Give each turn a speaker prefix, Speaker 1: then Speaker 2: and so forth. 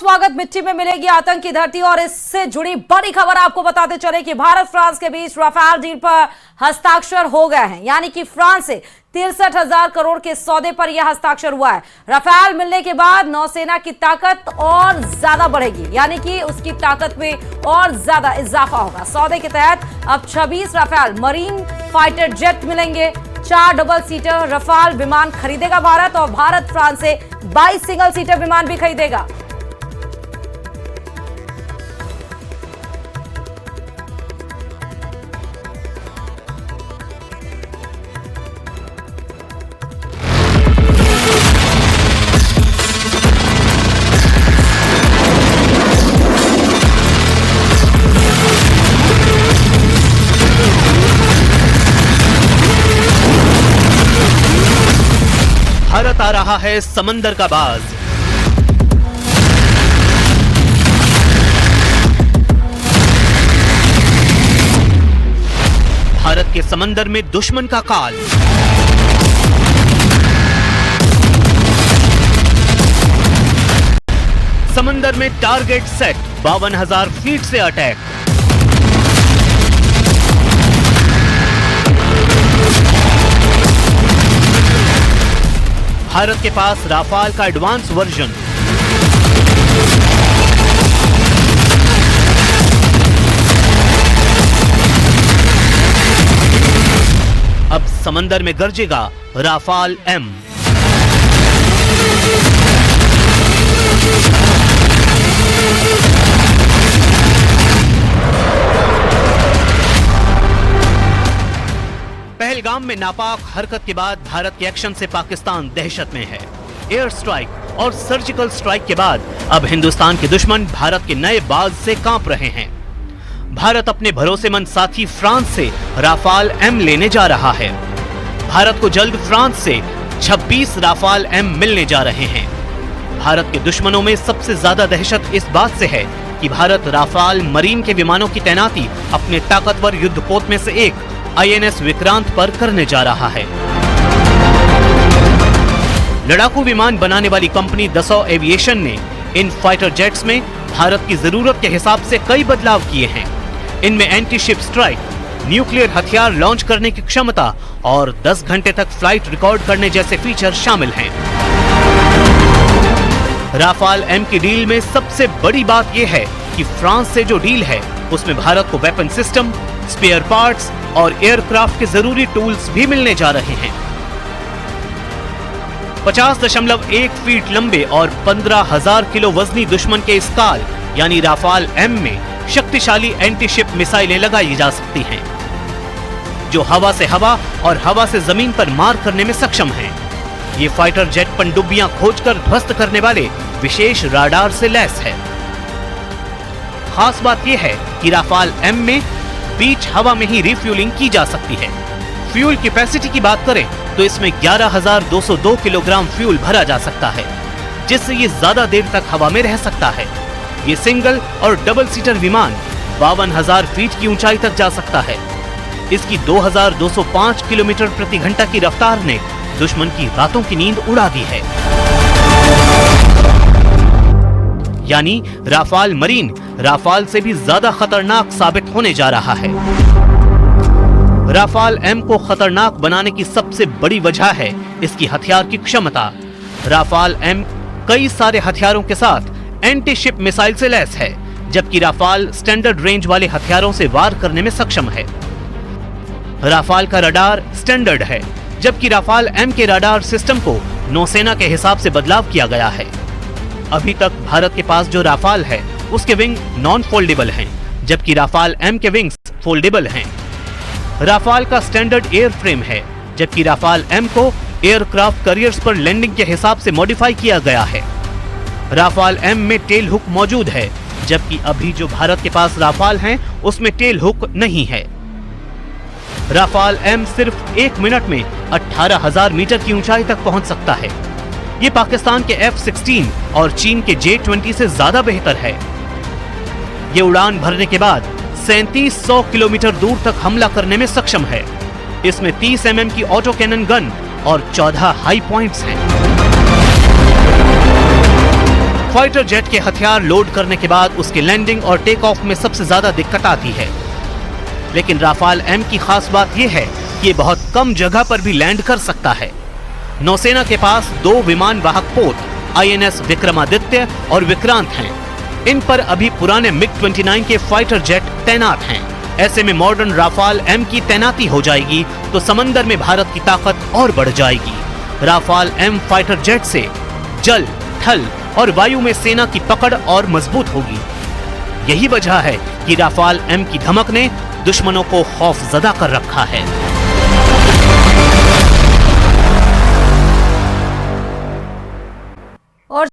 Speaker 1: स्वागत। मिट्टी में मिलेगी आतंक की धरती और इससे जुड़ी बड़ी खबर आपको बताते चले कि भारत फ्रांस के बीच राफेल डील पर हस्ताक्षर हो गए हैं। यानी कि फ्रांस से 63,000 करोड़ के सौदे पर यह हस्ताक्षर हुआ है। राफेल मिलने के बाद नौसेना की ताकत और ज्यादा बढ़ेगी, यानी कि उसकी ताकत में और ज्यादा इजाफा होगा। सौदे के तहत अब 26 राफेल मरीन फाइटर जेट मिलेंगे। 4 डबल सीटर राफेल विमान खरीदेगा भारत और भारत फ्रांस से 22 सिंगल सीटर विमान भी खरीदेगा।
Speaker 2: भारत आ रहा है समंदर का बाज। भारत के समंदर में दुश्मन का काल। समंदर में टारगेट सेट, 52,000 फीट से अटैक। भारत के पास राफेल का एडवांस वर्जन। अब समंदर में गरजेगा राफेल एम। पहलगाम में नापाक हरकत के बाद भारत के एक्शन से पाकिस्तान दहशत में है। एयर स्ट्राइक और सर्जिकल स्ट्राइक के बाद अब हिंदुस्तान के दुश्मन भारत के नए बाज से कांप रहे हैं। भारत अपने भरोसेमंद साथी फ्रांस से राफेल एम लेने जा रहा है। भारत को जल्द फ्रांस से 26 राफेल एम मिलने जा रहे हैं। भारत के दुश्मनों में सबसे ज्यादा दहशत इस बात से है कि भारत राफेल मरीन के विमानों की तैनाती अपने ताकतवर युद्धपोत में से एक INS विक्रांत पर करने जा रहा है। लड़ाकू विमान बनाने वाली कंपनी दसॉ एविएशन ने इन फाइटर जेट्स में भारत की जरूरत के हिसाब से कई बदलाव किए हैं। इनमें एंटी शिप स्ट्राइक, न्यूक्लियर हथियार लॉन्च करने की क्षमता और 10 घंटे तक फ्लाइट रिकॉर्ड करने जैसे फीचर शामिल हैं। राफेल एम की डील में सबसे बड़ी बात यह है कि फ्रांस से जो डील है उसमें भारत को वेपन सिस्टम, स्पेयर पार्ट्स और एयरक्राफ्ट के जरूरी टूल्स भी मिलने जा रहे हैं। 50.1 फीट लंबे और 15,000 किलो वजनी दुश्मन के इस काल यानी राफेल एम में शक्तिशाली एंटी शिप मिसाइलें लगाई जा सकती हैं, जो हवा से हवा और हवा से जमीन पर मार करने में सक्षम हैं। ये फाइटर जेट पनडुब्बियां खोजकर ध्वस्त करने वाले विशेष राडार से लैस है। खास बात यह है कि राफेल एम में बीच हवा में ही रिफ्यूलिंग की जा सकती है। फ्यूल कैपेसिटी की बात करें तो इसमें 11,202 किलोग्राम फ्यूल भरा जा सकता है, जिससे ये ज्यादा देर तक हवा में रह सकता है। ये सिंगल और डबल सीटर विमान 52,000 फीट की ऊंचाई तक जा सकता है। इसकी 2,205 किलोमीटर प्रति घंटा की रफ्तार ने दुश्मन की रातों की नींद उड़ा दी है। यानी राफेल मरीन राफेल से भी ज्यादा खतरनाक साबित होने जा रहा है। राफेल एम को खतरनाक बनाने की सबसे बड़ी वजह है इसकी हथियार की क्षमता। राफेल एम कई सारे हथियारों के साथ एंटी शिप मिसाइल से लैस है, जबकि राफेल स्टैंडर्ड रेंज वाले हथियारों से वार करने में सक्षम है। राफेल का रडार स्टैंडर्ड है, जबकि राफेल एम के रडार सिस्टम को नौसेना के हिसाब से बदलाव किया गया है। अभी तक भारत के पास जो राफेल है उसके विंग नॉन फोल्डेबल हैं, जबकि राफेल एम के विंग्स फोल्डेबल हैं। राफेल का स्टैंडर्ड एयर फ्रेम है, जबकि राफेल एम को एयरक्राफ्ट कैरियर्स पर लैंडिंग के हिसाब से मॉडिफाई किया गया है। राफेल एम में टेल हुक मौजूद है, जबकि अभी जो भारत के पास राफेल हैं उसमें टेल हुक नहीं है। राफेल एम सिर्फ 1 मिनट में 18,000 मीटर की ऊंचाई तक पहुंच सकता है। ये पाकिस्तान के F-16 और चीन के J-20 से ज्यादा बेहतर है। ये उड़ान भरने के बाद 3700 किलोमीटर दूर तक हमला करने में सक्षम है। इसमें 30 mm की ऑटो कैनन गन और 14 हाई पॉइंट्स हैं। फाइटर जेट के हथियार लोड करने के बाद उसके लैंडिंग और टेक ऑफ में सबसे ज्यादा दिक्कत आती है। लेकिन राफाल एम की खास बात यह है कि ये बहुत कम जगह पर भी लैंड कर सकता है। नौसेना के पास 2 विमान वाहक पोत INS विक्रमादित्य और विक्रांत हैं। इन पर अभी पुराने MiG-29 के फाइटर जेट तैनात हैं। ऐसे में मॉडर्न राफाल एम की तैनाती हो जाएगी तो समंदर में भारत की ताकत और बढ़ जाएगी। राफाल एम फाइटर जेट से जल, थल और वायु में सेना की पकड़ और मजबूत होगी। यही वजह है कि राफाल एम की धमक ने दुश्मनों को खौफजदा कर रखा है।